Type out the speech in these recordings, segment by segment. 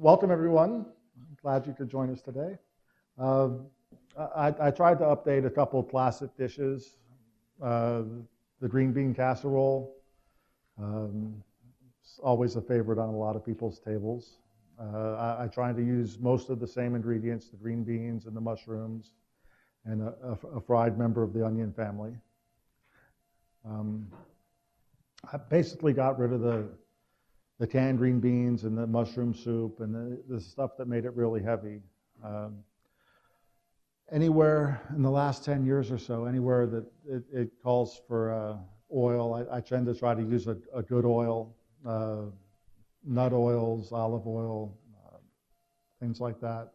Welcome, everyone. I'm glad you could join us today. Uh, I tried to update a couple of classic dishes. Uh, the green bean casserole, um, it's always a favorite on a lot of people's tables. I tried to use most of the same ingredients, the green beans and the mushrooms, and a fried member of the onion family. Um, I basically got rid of the canned green beans and the mushroom soup and the stuff that made it really heavy. Anywhere in the last 10 years or so, anywhere that it calls for oil, I tend to try to use a good oil, nut oils, olive oil, things like that.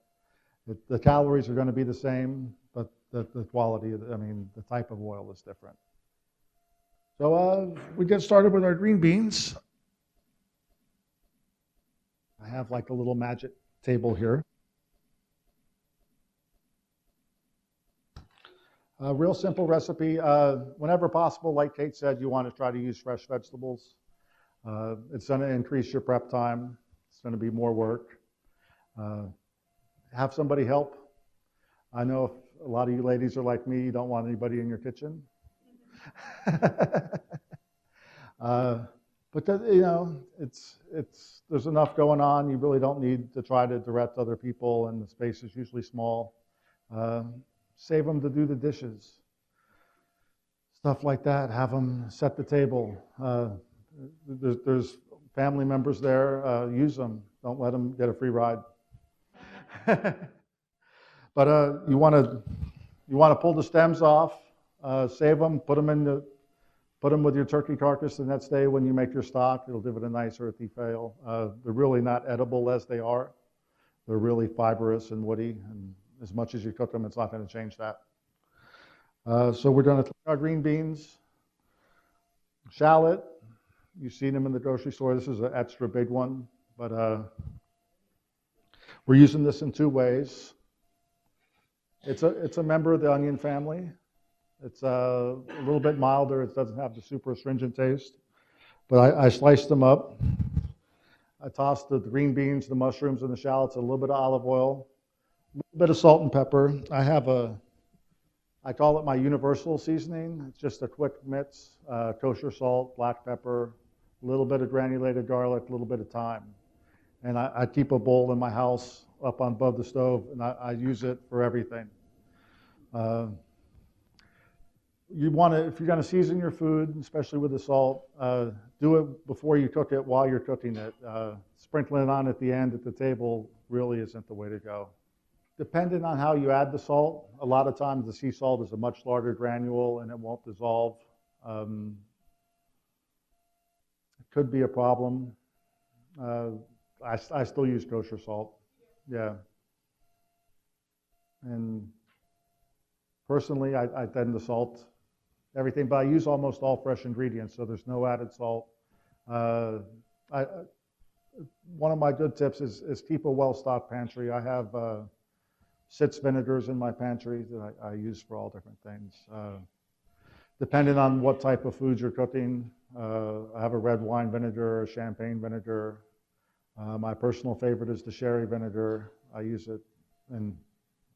The calories are going to be the same, but the quality, the type of oil is different. So we get started with our green beans. I have like a little magic table here. A real simple recipe. Whenever possible, like Kate said, you want to try to use fresh vegetables. It's going to increase your prep time. It's going to be more work. Have somebody help. I know if a lot of you ladies are like me, you don't want anybody in your kitchen. But there's enough going on. You really don't need to try to direct other people, and the space is usually small. Save them to do the dishes, stuff like that. Have them set the table. There's family members there. Use them. Don't let them get a free ride. But you want to pull the stems off, save them, put them with your turkey carcass the next day when you make your stock. It'll give it a nice earthy feel. They're really not edible as they are. They're really fibrous and woody, and as much as you cook them, it's not going to change that. So we're going to clean our green beans. Shallot, you've seen them in the grocery store. This is an extra big one, but we're using this in two ways. It's a member of the onion family. It's a little bit milder. It doesn't have the super astringent taste. But I sliced them up. I tossed the green beans, the mushrooms, and the shallots, a little bit of olive oil, a little bit of salt and pepper. I call it my universal seasoning. It's just a quick mix, kosher salt, black pepper, a little bit of granulated garlic, a little bit of thyme. And I keep a bowl in my house up on above the stove, and I use it for everything. You want to, if you're going to season your food, especially with the salt, do it before you cook it, while you're cooking it. Sprinkling it on at the end at the table really isn't the way to go. Depending on how you add the salt, a lot of times the sea salt is a much larger granule and it won't dissolve. It could be a problem. I still use kosher salt, yeah. And personally, I tend to salt everything, but I use almost all fresh ingredients, so there's no added salt. One of my good tips is keep a well-stocked pantry. I have 6 vinegars in my pantry that I use for all different things. Depending on what type of food you're cooking, I have a red wine vinegar, a champagne vinegar. My personal favorite is the sherry vinegar. I use it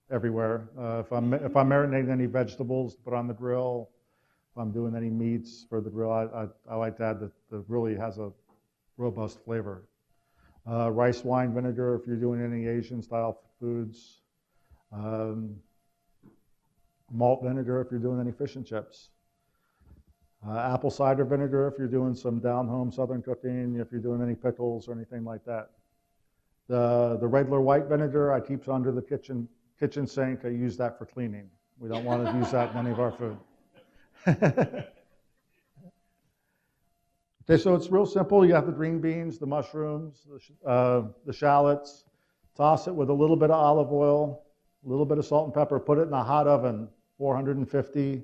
everywhere. If I'm marinating any vegetables to put on the grill, if I'm doing any meats for the grill, I like to add that really has a robust flavor. Rice wine vinegar if you're doing any Asian style foods. Malt vinegar if you're doing any fish and chips. Apple cider vinegar if you're doing some down-home southern cooking, if you're doing any pickles or anything like that. The regular white vinegar I keep under the kitchen sink. I use that for cleaning. We don't want to use that in any of our food. Okay, so it's real simple. You have the green beans, the mushrooms, the shallots. Toss it with a little bit of olive oil, a little bit of salt and pepper. Put it in a hot oven, 450.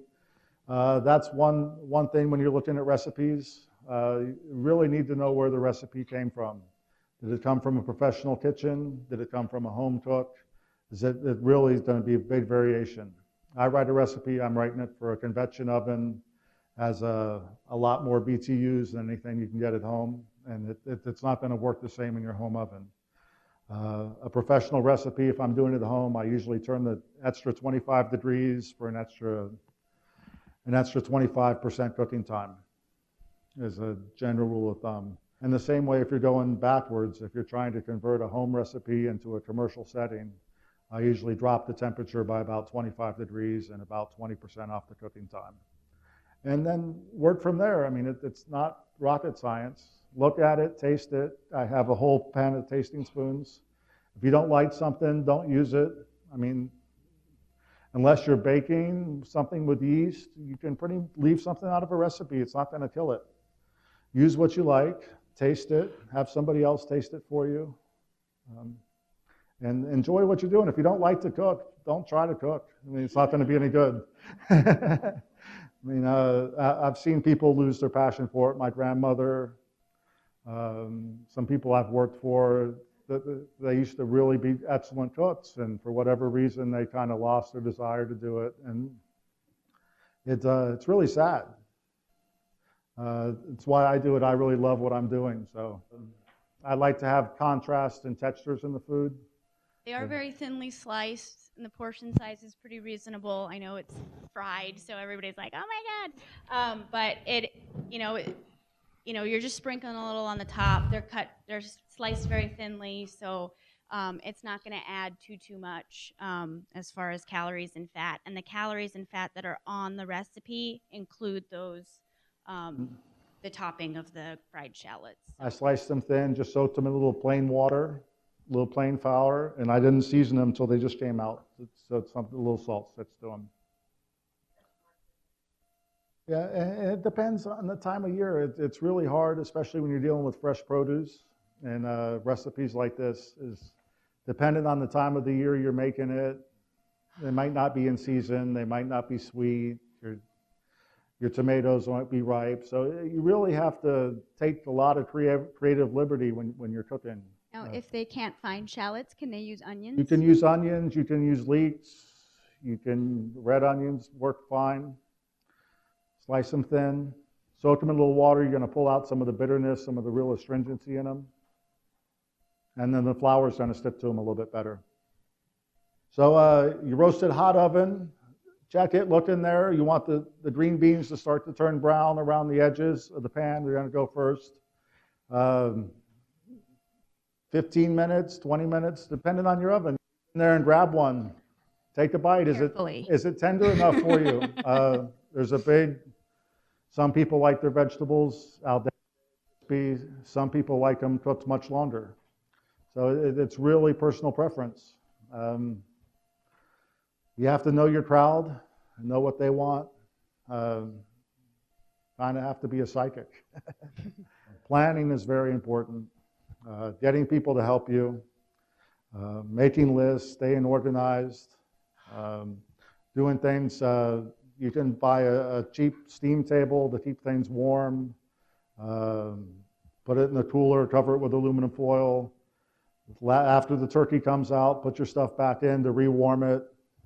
That's one thing when you're looking at recipes. You really need to know where the recipe came from. Did it come from a professional kitchen? Did it come from a home cook? It really is going to be a big variation. I write a recipe, I'm writing it for a convection oven, has a lot more BTUs than anything you can get at home, and it's not going to work the same in your home oven. A professional recipe, if I'm doing it at home, I usually turn the extra 25 degrees for an extra 25% cooking time is a general rule of thumb. And the same way if you're going backwards, if you're trying to convert a home recipe into a commercial setting, I usually drop the temperature by about 25 degrees and about 20% off the cooking time. And then work from there. I mean, it's not rocket science. Look at it, taste it. I have a whole pan of tasting spoons. If you don't like something, don't use it. I mean, unless you're baking something with yeast, you can leave something out of a recipe. It's not going to kill it. Use what you like, taste it, have somebody else taste it for you, and enjoy what you're doing. If you don't like to cook, don't try to cook. I mean, it's not going to be any good. I mean, I've seen people lose their passion for it. My grandmother, some people I've worked for, they used to really be excellent cooks, and for whatever reason, they kind of lost their desire to do it, and it's really sad. It's why I do it. I really love what I'm doing, so I like to have contrast and textures in the food. They are very thinly sliced, and the portion size is pretty reasonable. I know it's fried, so everybody's like, "Oh my god!" But you're just sprinkling a little on the top. They're sliced very thinly, so it's not going to add too much as far as calories and fat. And the calories and fat that are on the recipe include those, the topping of the fried shallots. So. I sliced them thin, just soaked them in a little plain water, a little plain flour, and I didn't season them until they just came out. So it's something, a little salt sticks to them. Yeah, and it depends on the time of year. It's really hard, especially when you're dealing with fresh produce. And recipes like this is dependent on the time of the year you're making it. They might not be in season. They might not be sweet. Your tomatoes won't be ripe. So you really have to take a lot of creative liberty when you're cooking. Now, if they can't find shallots, can they use onions? You can use onions. You can use leeks. Red onions work fine. Slice them thin. Soak them in a little water. You're going to pull out some of the bitterness, some of the real astringency in them. And then the flour is going to stick to them a little bit better. So you roasted hot oven. Check it, look in there. You want the green beans to start to turn brown around the edges of the pan. We're going to go first. 15 minutes, 20 minutes, depending on your oven. In there and grab one. Take a bite. Is it tender enough for you? Some people like their vegetables al dente. Some people like them cooked much longer. So it's really personal preference. You have to know your crowd, know what they want. Kind of have to be a psychic. Planning is very important. Getting people to help you, making lists, staying organized, doing things. You can buy a cheap steam table to keep things warm, put it in the cooler, cover it with aluminum foil. After the turkey comes out, put your stuff back in to rewarm it.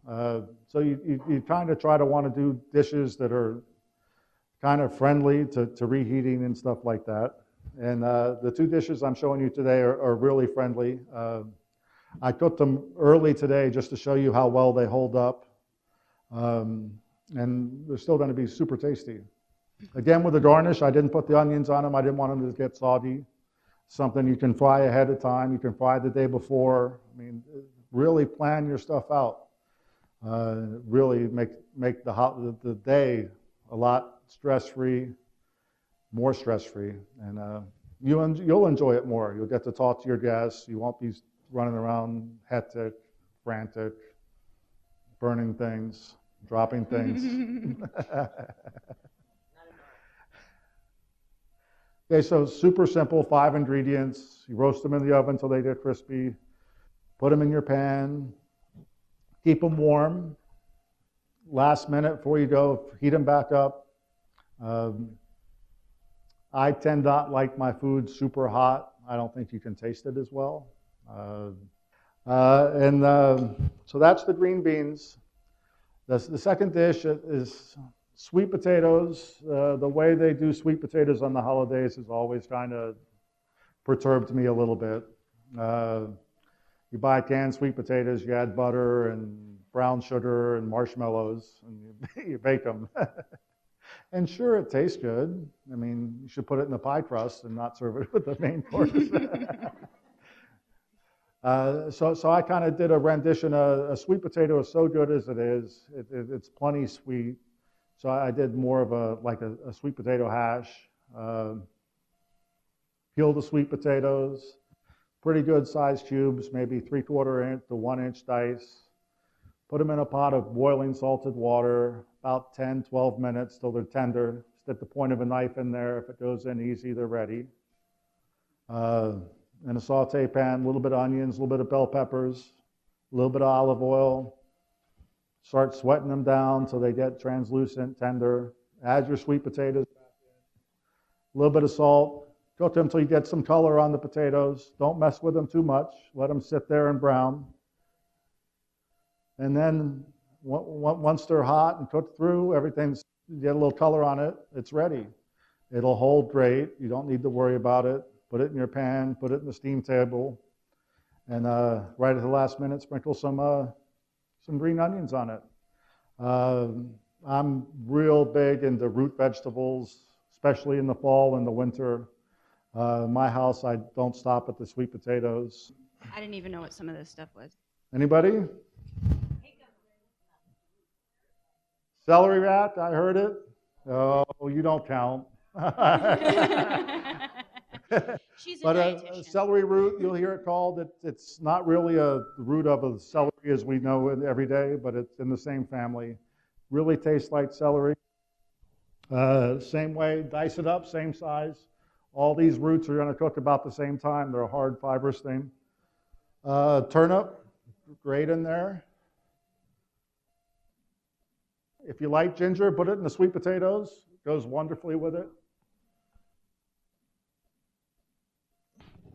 So you kind of try to want to do dishes that are kind of friendly to reheating and stuff like that. And the two dishes I'm showing you today are really friendly. I cooked them early today just to show you how well they hold up. And they're still going to be super tasty. Again, with the garnish, I didn't put the onions on them. I didn't want them to get soggy. Something you can fry ahead of time. You can fry the day before. I mean, really plan your stuff out. Really make the day a lot stress-free, more stress-free, and you'll enjoy it more. You'll get to talk to your guests. You won't be running around hectic, frantic, burning things, dropping things. Okay, so super simple, 5 ingredients. You roast them in the oven until they get crispy. Put them in your pan. Keep them warm. Last minute before you go, heat them back up. I tend not like my food super hot. I don't think you can taste it as well. So that's the green beans. The second dish is sweet potatoes. The way they do sweet potatoes on the holidays has always kind of perturbed me a little bit. You buy canned sweet potatoes, you add butter and brown sugar and marshmallows, and you bake them. And sure, it tastes good. I mean, you should put it in the pie crust and not serve it with the main course. So I kind of did a rendition. A sweet potato is so good as it is. It's plenty sweet. So I did more of a sweet potato hash. Peel the sweet potatoes, pretty good sized cubes, maybe 3/4 inch to 1 inch dice. Put them in a pot of boiling salted water, about 10, 12 minutes till they're tender. Stick the point of a knife in there. If it goes in easy, they're ready. In a saute pan, a little bit of onions, a little bit of bell peppers, a little bit of olive oil. Start sweating them down till they get translucent, tender. Add your sweet potatoes back in. A little bit of salt. Cook them until you get some color on the potatoes. Don't mess with them too much. Let them sit there and brown. And then once they're hot and cooked through, everything's, you get a little color on it, it's ready. It'll hold great. You don't need to worry about it. Put it in your pan, put it in the steam table, and right at the last minute, sprinkle some green onions on it. I'm real big into root vegetables, especially in the fall and the winter. My house, I don't stop at the sweet potatoes. I didn't even know what some of this stuff was. Anybody? Celery rat, I heard it. Oh, you don't count. She's a But dietitian. celery root, you'll hear it called. It's not really the root of a celery as we know it every day, but it's in the same family. Really tastes like celery. Same way, dice it up, same size. All these roots are going to cook about the same time. They're a hard fibrous thing. Turnip, great in there. If you like ginger, put it in the sweet potatoes. It goes wonderfully with it.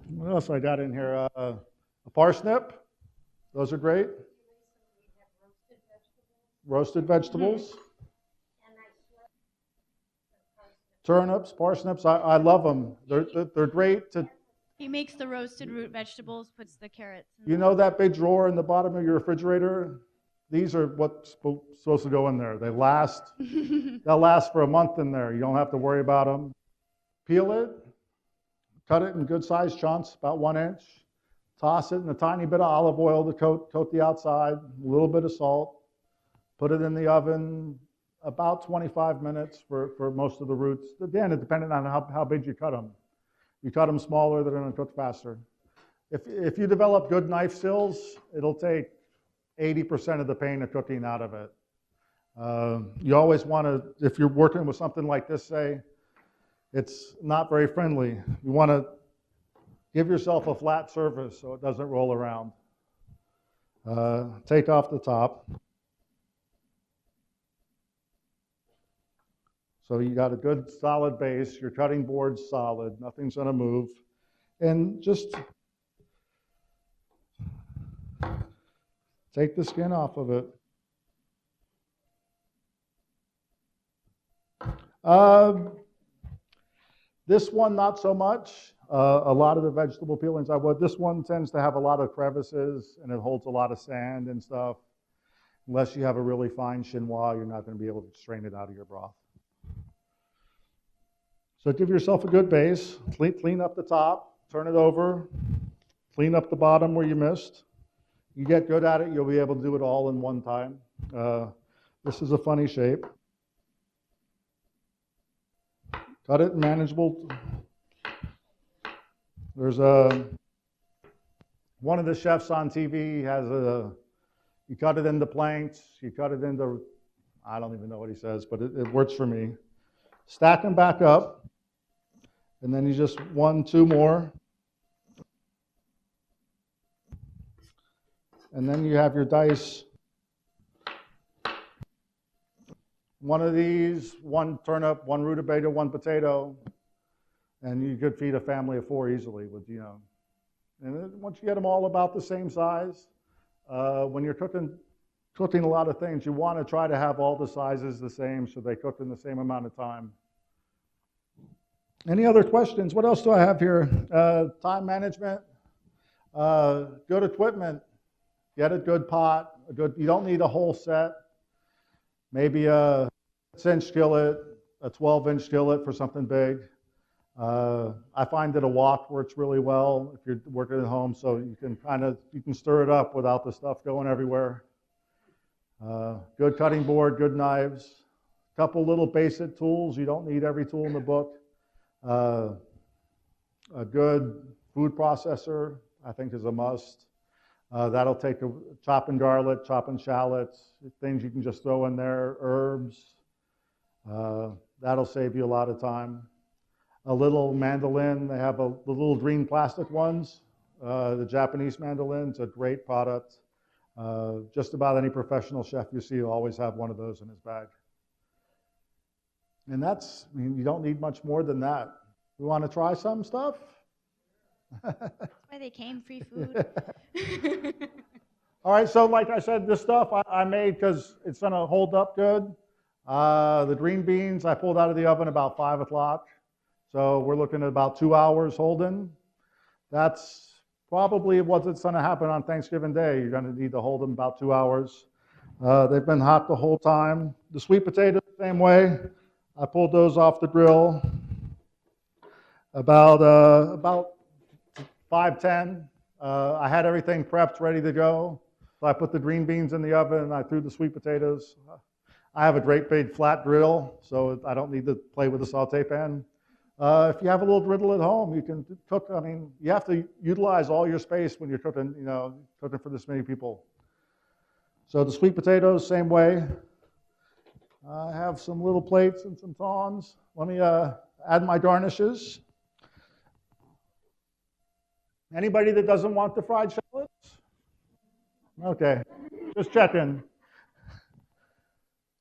What else I got in here? A parsnip. Those are great. Roasted vegetables. Turnips, parsnips. I love them. They're great to. He makes the roasted root vegetables, puts the carrots. You know that big drawer in the bottom of your refrigerator? These are what's supposed to go in there. They last. They'll last for a month in there. You don't have to worry about them. Peel it. Cut it in good-sized chunks, about 1 inch. Toss it in a tiny bit of olive oil to coat the outside, a little bit of salt. Put it in the oven about 25 minutes for most of the roots. Again, it depending on how big you cut them. You cut them smaller, they're going to cook faster. If you develop good knife skills, it'll take 80% of the pain of cooking out of it. You always want to, if you're working with something like this, say, it's not very friendly. You want to give yourself a flat surface so it doesn't roll around. Take off the top. So you got a good solid base. Your cutting board's solid. Nothing's going to move. And just take the skin off of it. This one, not so much. A lot of the vegetable peelings I would. This one tends to have a lot of crevices, and it holds a lot of sand and stuff. Unless you have a really fine chinois, you're not going to be able to strain it out of your broth. So give yourself a good base. Clean up the top. Turn it over. Clean up the bottom where you missed. You get good at it, you'll be able to do it all in one time. This is a funny shape. Cut it in manageable. There's one of the chefs on TV has you cut it into planks, you cut it into, I don't even know what he says, but it works for me. Stack them back up, and then you just 1, 2 more. And then you have your dice. One of these, 1 turnip, 1 rutabaga, 1 potato, and you could feed a family of 4 easily with, you know. And then once you get them all about the same size, when you're cooking a lot of things, you want to try to have all the sizes the same so they cook in the same amount of time. Any other questions? What else do I have here? Time management. Good equipment. Get a good pot. You don't need a whole set. Maybe a 6-inch skillet, a 12-inch skillet for something big. I find that a wok works really well if you're working at home, so you can stir it up without the stuff going everywhere. Good cutting board, good knives, a couple little basic tools. You don't need every tool in the book. A good food processor, I think, is a must. That'll take chopping garlic, chopping shallots, things you can just throw in there, herbs. That'll save you a lot of time. A little mandolin, they have the little green plastic ones. The Japanese mandolin's a great product. Just about any professional chef you see will always have one of those in his bag. And you don't need much more than that. You want to try some stuff? That's why they came, free food. All right, so like I said, this stuff I made because it's going to hold up good. The green beans I pulled out of the oven about 5 o'clock. So we're looking at about 2 hours holding. That's probably what's going to happen on Thanksgiving Day. You're going to need to hold them about 2 hours. They've been hot the whole time. The sweet potatoes, same way. I pulled those off the grill about 5:10. I had everything prepped, ready to go. So I put the green beans in the oven and I threw the sweet potatoes. I have a great big flat grill, so I don't need to play with a saute pan. If you have a little griddle at home, you can cook. I mean, you have to utilize all your space when you're cooking, cooking for this many people. So the sweet potatoes, same way. I have some little plates and some tongs. Let me add my garnishes. Anybody that doesn't want the fried shallots? Okay, just checking.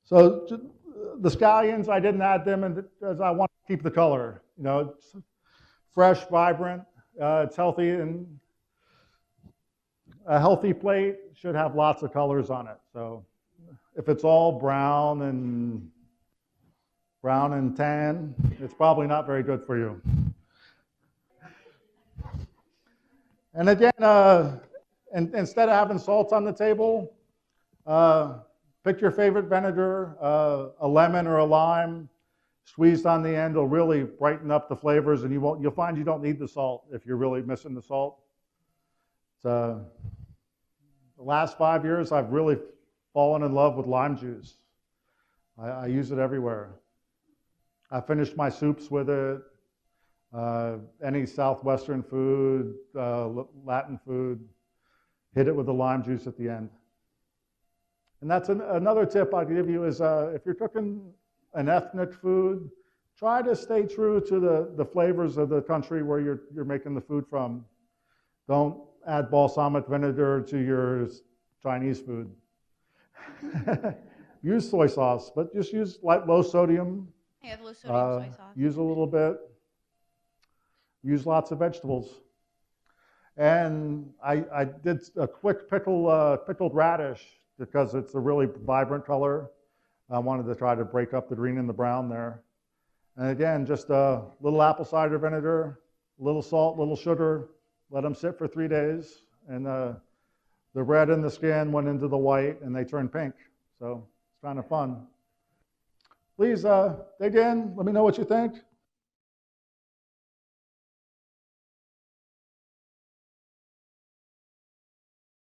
So the scallions, I didn't add them because I want to keep the color. It's fresh, vibrant, it's healthy, and a healthy plate should have lots of colors on it. So if it's all brown and tan, it's probably not very good for you. And again, instead of having salt on the table, pick your favorite vinegar, a lemon or a lime, squeezed on the end will really brighten up the flavors, and you'll find you don't need the salt if you're really missing the salt. The last 5 years, I've really fallen in love with lime juice. I use it everywhere. I finished my soups with it. Any Southwestern food, Latin food, hit it with the lime juice at the end. And that's another tip I'll give you is if you're cooking an ethnic food, try to stay true to the flavors of the country where you're making the food from. Don't add balsamic vinegar to your Chinese food. Use soy sauce, but just use low sodium. I have low sodium soy sauce. Use a little bit. Use lots of vegetables. And I did a quick pickled radish because it's a really vibrant color. I wanted to try to break up the green and the brown there. And again, just a little apple cider vinegar, a little salt, a little sugar. Let them sit for 3 days. And the red in the skin went into the white and they turned pink. So it's kind of fun. Please dig in. Let me know what you think.